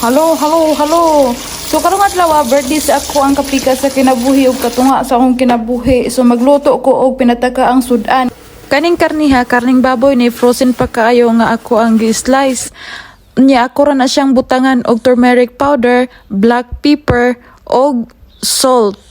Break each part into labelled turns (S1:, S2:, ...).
S1: Halo, halo, halo. So karong adlaw birthday sa ako ang kapika sa kinabuhi ug katunga sa akong kinabuhi. So magluto ko og pinataka ang sudan. Kaning karniha, karning baboy ni frozen pa kaayo nga ako ang gi-slice. Nya ako ra na siyang butangan og turmeric powder, black pepper og salt.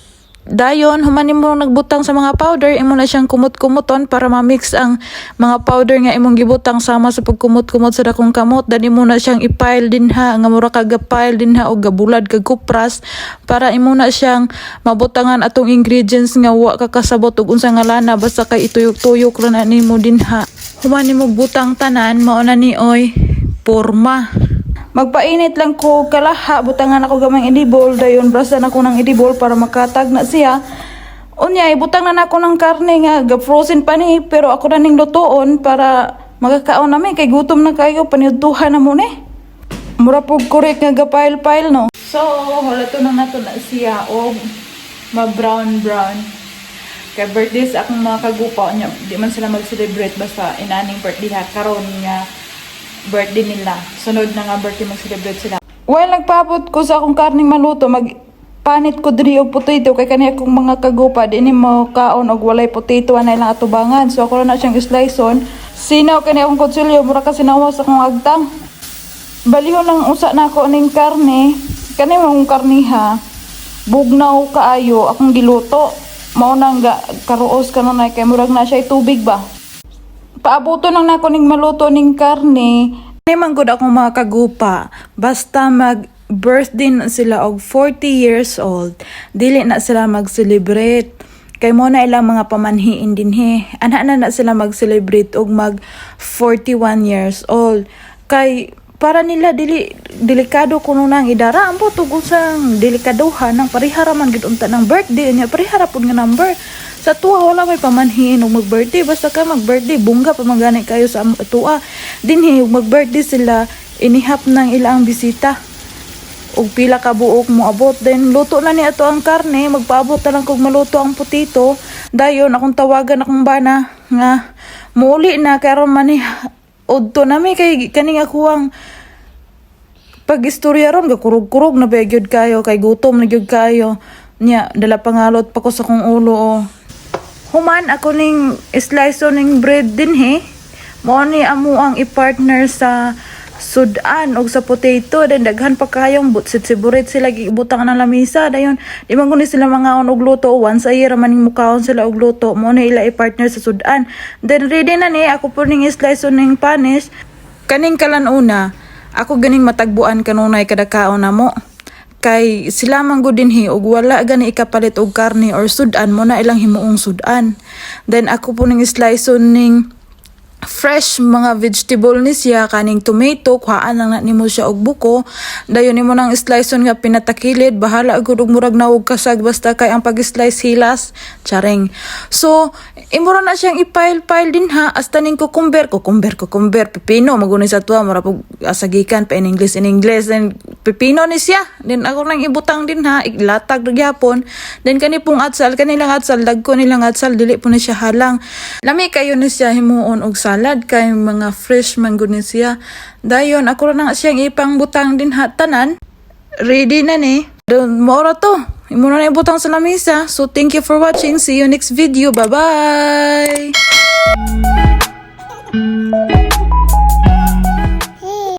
S1: Dayon, human mo nagbutang sa mga powder, imo na siyang kumot-kumuton para ma-mix ang mga powder nga imong gibutang sama sa pagkumot-kumot sa dakong kamot. Dan imo na siyang i-pile dinha, nga mura kag pile dinha og gabulad kag kupras para imo na siyang mabutangan atong ingredients nga wa kakasabot og unsa nga lana basta kay ituyok-tuyok ra na nimo dinha. Human nimo butang tanan, mao na ni oy porma. Magpainit lang ko kalaha, butangan ako gamang edible, dayon brasan ako ng edible para makatag na siya. Unya, ibutang na ako ng karne nga, frozen pa ni, pero ako na ning lutoon para magkakaon namin, kay gutom na kayo, paniutuhan na muna eh. Mura po correct nga gapile-pile, no? So, halato na nato na siya, o ma-brown-brown. Kay birthday sa akong mga kagupa, niya, di man sila mag-celebrate, basta inaning birthday ha, karon nga, birthday nila. Sunod na nga birthday mag-celebrate sila. While nagpaabot ko sa akong karning maluto, magpanit ko diri og potato kay kani akong mga kagupa dinhi mo kaon og walay potato anay lang atubangan. So ako na siyang slice on. Sinaw kani akong kutsilyo mura ka sinawa sa akong agtang. Balihon lang usa na ako ning karne. Kani mong karniha. Bugnaw kaayo akong giluto. Mao nang karuos kanunay kay murag na siya tubig ba. Paabuto nang nako ning maluto ning karne. Naman gud akong mga kagupa, basta mag-birthday na sila og 40 years old, dili na sila mag-celebrate. Kay mo na ilang mga pamanhiin dinhi. Ana na sila mag-celebrate og mag 41 years old. Kay para nila delikado kuno nang idara ang tug usang delikaduhan nang parihara man gid unta ng birthday niya, parihara pud nga number. Sa tuwa wala may pamanhiin og mag-birthday, basta ka mag-birthday bungga pa magani kayo sa tuwa. Dinhi mag-birthday sila, inihap nang ilang bisita. Og pila ka buok mo abot, then luto na ni ato ang karne, magpaabot na lang kog maluto ang potato. Dayon akong tawagan akong bana nga muuli na karon man ni udto na mi kay kaning ako ang pag-istorya ron gakurog-kurog na gyud kayo kay gutom na gyud kayo. Nya dala pangalot pa ko sa kong ulo oh. Human ako ning slice ning bread din he. Mo ni amo ang i-partner sa sudan og sa potato, then daghan pa kayong butsit siburit sila gibutang na lamisa. Dayon di man kuno sila mga og luto once a year man ning mukaon sila og luto. Mo ni ila i-partner sa sudan. Then ready na ni ako po ning slice ning panis. Kaning kalanuna ako ganing matagbuan kanunay kada kaon namo. Kay sila man gud dinhi og wala gani ikapalit og karne or sudan mo na ilang himuong sudan. Then ako po ning slice ning fresh mga vegetable ni siya, kaning tomato kuhaan lang na nimo siya og buko. Dayon nimo nang slice nga pinatakilid, bahala gud og murag nawog kasag basta kay ang pag-slice hilas charing. So imura na siyang i-pile din ha, hasta ning cucumber, pepino magunay sa tuwa mura pug asagikan pa in English, then pepino ni siya. Then ako nang ibutang din ha, ilatag gyapon. Then kani pong atsal, kanilang atsal dagko nilang atsal dili po ni siya halang. Lami kayo ni siya himuon og salad kay mga fresh man gud ni siya. Dayon ako ra na siyang ipang butang din ha tanan. Ready na ni. Don mora to. Imo na ibutang sa lamesa. So thank you for watching. See you next video. Bye-bye.